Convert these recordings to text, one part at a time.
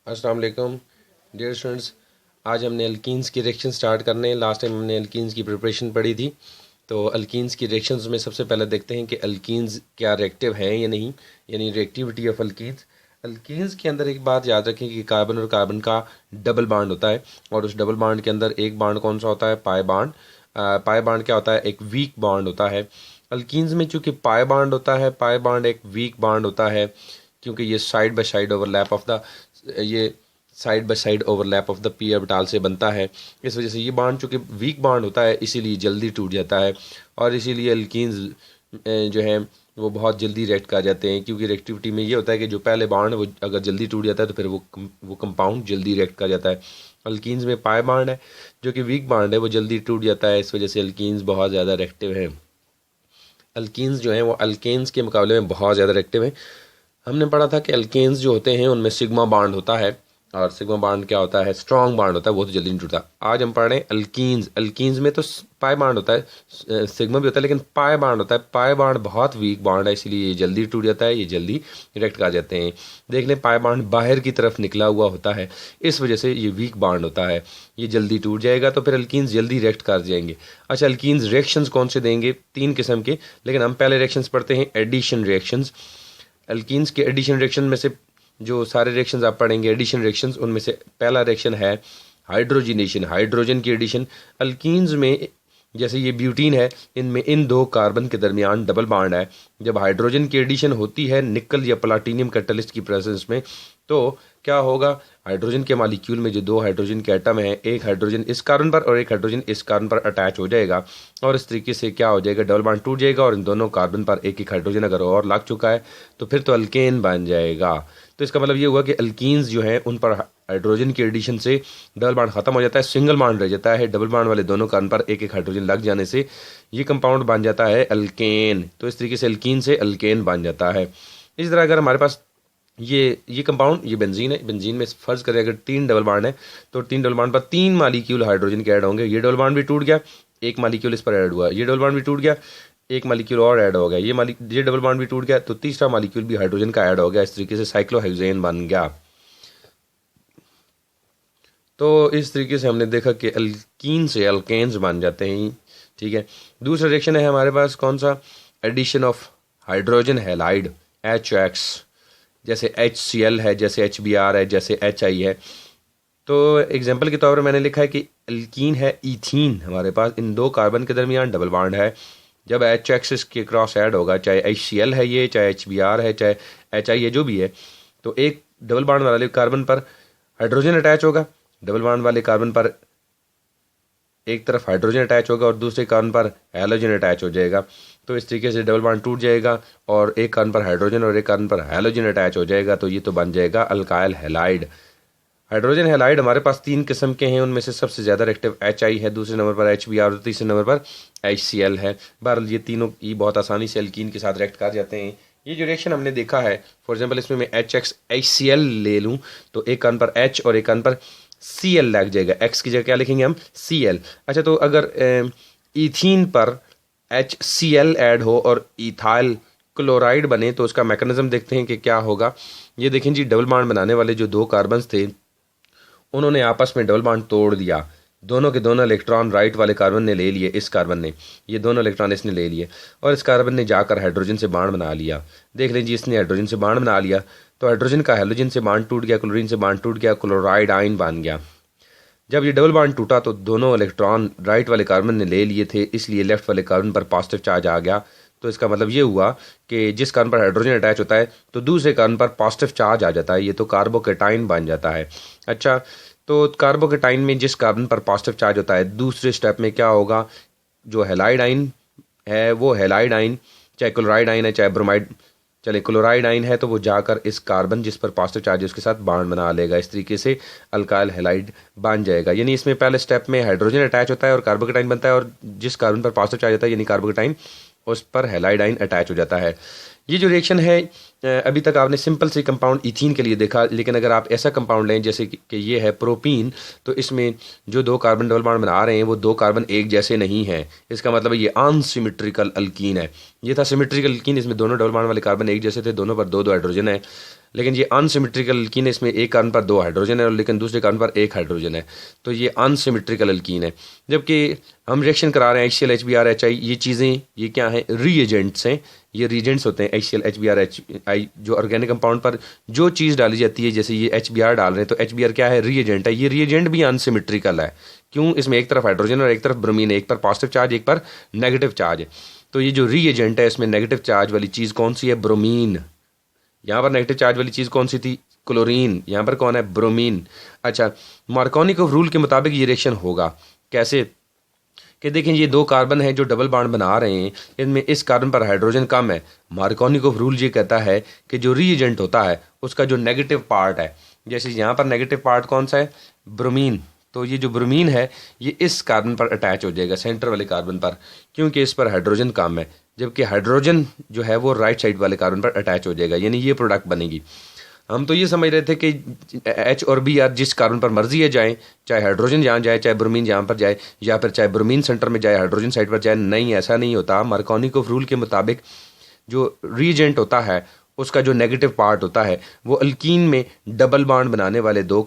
अस्सलाम वालेकुम dear students. आज हमने अल्कीन्स की रिएक्शन स्टार्ट करने हैं। लास्ट टाइम हमने अल्कीन्स की प्रिपरेशन पढ़ी थी। तो अल्कीन्स की रिएक्शंस में सबसे पहले देखते हैं कि अल्कीन्स क्या रिएक्टिव हैं या नहीं, यानी रिएक्टिविटी ऑफ अल्कीन्स। अल्कीन्स के अंदर एक बात याद रखें कि कार्बन और कार्बन का डबल बॉन्ड होता है, और उस डबल बॉन्ड के अंदर एक बॉन्ड कौन सा होता है? Pi bond. पाई बॉन्ड क्या होता है? एक वीक बॉन्ड होता है। अल्कीन्स में चूंकि पाई बॉन्ड होता है, पाई बॉन्ड एक वीक बॉन्ड होता है, क्योंकि ये side by side overlap of the ये side by side overlap of the P orbital से बनता है। इस वजह से ये बॉन्ड चूंकि वीक बॉन्ड होता है, इसीलिए जल्दी टूट जाता है, और इसीलिए अल्कीन्स जो है वो बहुत जल्दी रिएक्ट कर जाते हैं। क्योंकि रिएक्टिविटी में ये होता है कि जो पहले बॉन्ड है वो अगर जल्दी टूट जाता है तो फिर वो कंपाउंड जल्दी रिएक्ट कर जाता है। अल्कीन्स में पाई बॉन्ड है जो कि वीक बॉन्ड है, वो जल्दी टूट जाता है। इस वजह से अल्कीन्स बहुत ज़्यादा रिएक्टिव हैं। अल्कीन्स जो हैं वो अल्केन्स के मुकाबले में बहुत ज़्यादा रिएक्टिव हैं। हमने पढ़ा था कि अल्केन्स जो होते हैं उनमें सिग्मा बॉन्ड होता है, और सिग्मा बॉन्ड क्या होता है? स्ट्रॉन्ग बॉन्ड होता है, वो तो जल्दी नहीं टूटता। आज हम पढ़ रहे हैं अल्कीन्स। अल्कीन्स में तो पाई बॉन्ड होता है, सिग्मा भी होता है, लेकिन पाई बॉन्ड होता है। पाई बॉन्ड बहुत वीक बॉन्ड है, इसलिए ये जल्दी टूट जाता है, ये जल्दी रिएक्ट कर जाते हैं। देख लें, पाई बॉन्ड बाहर की तरफ निकला हुआ होता है, इस वजह से ये वीक बॉन्ड होता है, ये जल्दी टूट जाएगा, तो फिर अल्कीन्स जल्दी रिएक्ट कर जाएंगे। अच्छा, अल्कीन्स रिएक्शंस कौन से देंगे? 3 किस्म के, लेकिन हम पहले रिएक्शंस पढ़ते हैं एडिशन रिएक्शंस। अल्कीन्स के एडिशन रिएक्शन में से जो सारे रिएक्शंस आप पढ़ेंगे एडिशन रिएक्शंस, उनमें से पहला रिएक्शन है हाइड्रोजनेशन, हाइड्रोजन की एडिशन। अल्कीन्स में जैसे ये ब्यूटीन है, इनमें इन 2 कार्बन के दरमियान डबल बॉन्ड है। जब हाइड्रोजन की एडिशन होती है निकल या प्लाटिनियम कैटलिस्ट की प्रेजेंस में, तो क्या होगा? हाइड्रोजन के मॉलिक्यूल में जो 2 हाइड्रोजन के एटम हैं, एक हाइड्रोजन इस कार्बन पर और एक हाइड्रोजन इस कार्बन पर अटैच हो जाएगा, और इस तरीके से क्या हो जाएगा? डबल बॉन्ड टूट जाएगा, और इन दोनों कार्बन पर एक एक हाइड्रोजन अगर और लग चुका है तो फिर तो अल्केन बन जाएगा। तो इसका मतलब ये हुआ कि अल्कीन्स जो हैं उन पर हाइड्रोजन की एडिशन से डबल बॉन्ड खत्म हो जाता है, सिंगल बॉन्ड रह जाता है। डबल बॉन्ड वाले दोनों कार्बन पर एक एक हाइड्रोजन लग जाने से ये कंपाउंड बन जाता है अल्केन। तो इस तरीके से अल्कीन से अल्केन बन जाता है। इस तरह अगर हमारे पास ये कंपाउंड, ये बेंजीन है, बेंजीन में फर्ज करें अगर 3 डबल बॉन्ड है, तो 3 डबल बॉन्ड पर 3 मालिक्यूल हाइड्रोजन के ऐड होंगे। ये डबल बॉन्ड भी टूट गया, एक मालिक्यूल इस पर ऐड हुआ, ये डबल बॉन्ड भी टूट गया, एक मालिक्यूल और ऐड हो गया, ये डबल बॉन्ड भी टूट गया, तो तीसरा मालिक्यूल भी हाइड्रोजन का ऐड हो गया। इस तरीके से साइक्लोहेक्सेन बन गया। तो इस तरीके से हमने देखा कि अल्कीन से अल्केन्स बन जाते हैं। ठीक है, दूसरा रिएक्शन है हमारे पास कौन सा? Addition of hydrogen halide HX, जैसे HCl है, जैसे HBr है, जैसे HI है। तो एग्जांपल के तौर पर मैंने लिखा है कि अल्कीन है इथीन, हमारे पास इन 2 कार्बन के दरमियान डबल बॉन्ड है। जब HX इसके क्रॉस ऐड होगा, चाहे HCl है ये, चाहे HBr है, चाहे HI है, जो भी है, तो एक डबल बॉन्ड वाले कार्बन पर हाइड्रोजन अटैच होगा, डबल बॉन्ड वाले कार्बन पर एक तरफ हाइड्रोजन अटैच होगा और दूसरे कार्बन पर हैलोजन अटैच हो जाएगा। तो इस तरीके से डबल बॉन्ड टूट जाएगा और एक कार्बन पर हाइड्रोजन और एक कार्बन पर हैलोजन अटैच हो जाएगा, तो ये तो बन जाएगा अल्काइल हैलाइड। हाइड्रोजन हैलाइड हमारे पास 3 किस्म के हैं, उनमें से सबसे ज़्यादा रिएक्टिव HI है, दूसरे नंबर पर HBr और तीसरे नंबर पर HCl है। बहरहाल ये तीनों ही बहुत आसानी से अल्कीन के साथ रिएक्ट कर जाते हैं। ये जो रिएक्शन हमने देखा है, फॉर एग्जांपल इसमें मैं HX HCl ले लूँ, तो एक कार्बन पर H और एक कार्बन पर Cl लग जाएगा। X की जगह क्या लिखेंगे हम? Cl। अच्छा, तो अगर इथीन पर HCl ऐड हो और इथाइल क्लोराइड बने, तो उसका मैकेनिज्म देखते हैं कि क्या होगा। ये देखें जी, डबल बॉन्ड बनाने वाले जो 2 कार्बन्स थे, उन्होंने आपस में डबल बॉन्ड तोड़ दिया। दोनों के दोनों इलेक्ट्रॉन राइट वाले कार्बन ने ले लिए, इस कार्बन ने, ये दोनों इलेक्ट्रॉन इसने ले लिए, और इस कार्बन ने जाकर हाइड्रोजन से बॉन्ड बना लिया। देख लीजिए, इसने हाइड्रोजन से बॉन्ड बना लिया, तो हाइड्रोजन का हेलोजन से बॉन्ड टूट गया, क्लोरीन से बॉन्ड टूट गया, क्लोराइड आयन बन गया। जब ये डबल बॉन्ड टूटा तो दोनों इलेक्ट्रॉन राइट वाले कार्बन ने ले लिए थे, इसलिए लेफ्ट वाले कार्बन पर पॉजिटिव चार्ज आ गया। तो इसका मतलब ये हुआ कि जिस कार्बन पर हाइड्रोजन अटैच होता है तो दूसरे कार्बन पर पॉजिटिव चार्ज आ जाता है, ये तो कार्बोकेटाइन बन जाता है। अच्छा, तो कार्बोकेटाइन में जिस कार्बन पर पॉजिटिव चार्ज होता है, दूसरे स्टेप में क्या होगा? जो हैलाइड आइन है, वो हैलाइड आइन, चाहे क्लोराइड आइन है चाहे ब्रोमाइड, चले क्लोराइड आइन है, तो वो जाकर इस कार्बन जिस पर पॉजिटिव चार्ज है उसके साथ बॉन्ड बना लेगा। इस तरीके से अल्काइल हैलाइड बन जाएगा। यानी इसमें पहले स्टेप में हाइड्रोजन अटैच होता है और कार्बोकेटाइन बनता है, और जिस कार्बन पर पॉजिटिव चार्ज होता है यानी कार्बोकेटाइन, उस पर हैलाइड आइन अटैच हो जाता है। ये जो रिएक्शन है, अभी तक आपने सिंपल से कंपाउंड इथीन के लिए देखा, लेकिन अगर आप ऐसा कंपाउंड लें जैसे कि ये है प्रोपीन, तो इसमें जो 2 कार्बन डबल बॉन्ड बना रहे हैं वो 2 कार्बन एक जैसे नहीं हैं। इसका मतलब ये अनसिमेट्रिकल अल्कीन है। ये था सिमेट्रिकल अल्कीन, इसमें दोनों डबल बॉन्ड वाले कार्बन एक जैसे थे, दोनों पर 2-2 हाइड्रोजन है। लेकिन ये अनसिमेट्रिकल अल्कीन है, इसमें एक कार्बन पर 2 हाइड्रोजन है और लेकिन दूसरे कार्बन पर 1 हाइड्रोजन है, तो ये अनसिमेट्रिकल अल्कीन है। जबकि हम रिएक्शन करा रहे हैं HCl HBr HI, ये चीज़ें ये क्या हैं, रीएजेंट्स हैं, ये रीजेंट्स होते हैं। HCl HBr HI जो ऑर्गेनिक कंपाउंड पर जो चीज़ डाली जाती है, जैसे ये HBr डाल रहे हैं तो HBr क्या है, रीएजेंट है। ये रीएजेंट भी अनसिमेट्रिकल है, क्यों, इसमें एक तरफ हाइड्रोजन और एक तरफ ब्रोमीन है, एक पर पॉजिटिव चार्ज एक पर नेगेटिव चार्ज है। तो ये जो रीएजेंट है इसमें नेगेटिव चार्ज वाली चीज़ कौन सी है, ब्रोमीन। यहाँ पर नेगेटिव चार्ज वाली चीज़ कौन सी थी, क्लोरीन। यहाँ पर कौन है, ब्रोमीन। अच्छा, मार्कोनिकोव रूल के मुताबिक ये रिएक्शन होगा कैसे, कि देखें ये 2 कार्बन हैं जो डबल बॉन्ड बना रहे हैं, इनमें इस कार्बन पर हाइड्रोजन कम है। मार्कोनिकोव रूल ये कहता है कि जो रीएजेंट होता है उसका जो नेगेटिव पार्ट है, जैसे यहाँ पर नेगेटिव पार्ट कौन सा है, ब्रोमीन, तो ये जो ब्रोमीन है ये इस कार्बन पर अटैच हो जाएगा, सेंटर वाले कार्बन पर, क्योंकि इस पर हाइड्रोजन कम है, जबकि हाइड्रोजन जो है वो राइट साइड वाले कार्बन पर अटैच हो जाएगा, यानी ये प्रोडक्ट बनेगी। हम तो ये समझ रहे थे कि H और B यार जिस कार्बन पर मर्जी है जाएं, चाहे हाइड्रोजन यहाँ जाए चाहे ब्रोमीन यहाँ पर जाए, या फिर चाहे ब्रोमीन सेंटर में जाए हाइड्रोजन साइड पर जाए। नहीं, ऐसा नहीं होता। मार्कोनिकोव रूल के मुताबिक जो रीजेंट होता है उसका जो नेगेटिव पार्ट होता है वो अल्कीन में डबल बॉन्ड बनाने वाले 2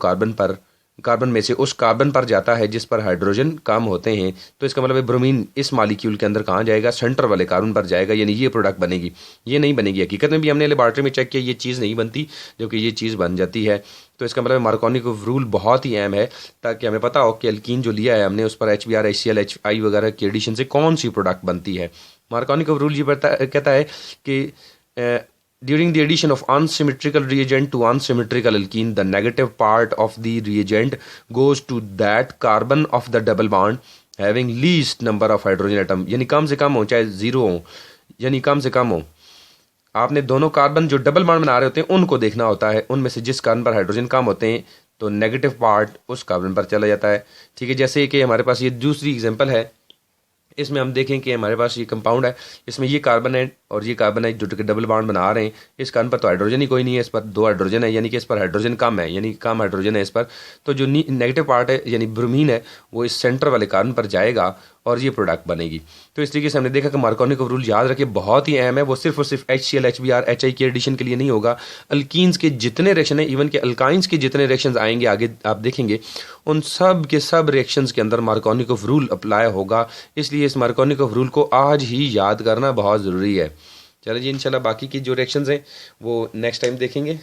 कार्बन में से उस कार्बन पर जाता है जिस पर हाइड्रोजन कम होते हैं। तो इसका मतलब है ब्रोमीन इस मालिक्यूल के अंदर कहाँ जाएगा, सेंटर वाले कार्बन पर जाएगा, यानी ये प्रोडक्ट बनेगी। ये नहीं बनेगी, हकीकत में भी हमने लेबॉर्ट्री में चेक किया, ये चीज़ नहीं बनती, जबकि ये चीज़ बन जाती है। तो इसका मतलब मार्कोनिकोव रूल बहुत ही अहम है, ताकि हमें पता हो कि अल्कीन जो लिया है हमने उस पर HBr HCl HI वगैरह के एडिशन से कौन सी प्रोडक्ट बनती है। मार्कोनिकोव रूल ये कहता है कि during the addition of unsymmetrical reagent to unsymmetrical alkene, the negative part of the reagent goes to that carbon of the double bond having least number of hydrogen atom, यानी कम से कम हो, चाहे 0 हो, यानी कम से कम हो। आपने दोनों कार्बन जो डबल बॉन्ड बना रहे होते हैं उनको देखना होता है, उनमें से जिस कार्बन पर हाइड्रोजन कम होते हैं तो नेगेटिव पार्ट उस कार्बन पर चला जाता है। ठीक है, जैसे कि हमारे पास ये दूसरी एग्जांपल है, इसमें हम देखें कि हमारे पास ये कंपाउंड है, इसमें ये कार्बन है और ये कार्बन है जो डबल बॉन्ड बना रहे हैं। इस कार्बन पर तो हाइड्रोजन ही कोई नहीं है, इस पर 2 हाइड्रोजन है, यानी कि इस पर हाइड्रोजन कम है, यानी कम हाइड्रोजन है इस पर। तो जो नेगेटिव पार्ट है यानी ब्रोमीन है वो इस सेंटर वाले कार्बन पर जाएगा और ये प्रोडक्ट बनेगी। तो इस तरीके से हमने देखा कि मार्कोनिकोव रूल याद रखिए बहुत ही अहम है, वो सिर्फ और सिर्फ HCl HBr HI के एडिशन के लिए नहीं होगा, अल्कीन्स के जितने रिएक्शन है, इवन के अल्काइंस के जितने रिएक्शंस आएंगे आगे आप देखेंगे, उन सब के सब रिएक्शंस के अंदर मार्कोनिकोव रूल अप्लाई होगा। इसलिए इस मार्कोनिकोव रूल को आज ही याद करना बहुत ज़रूरी है। चलिए जी, इंशाल्लाह बाकी की जो रिएक्शंस हैं वो नेक्स्ट टाइम देखेंगे।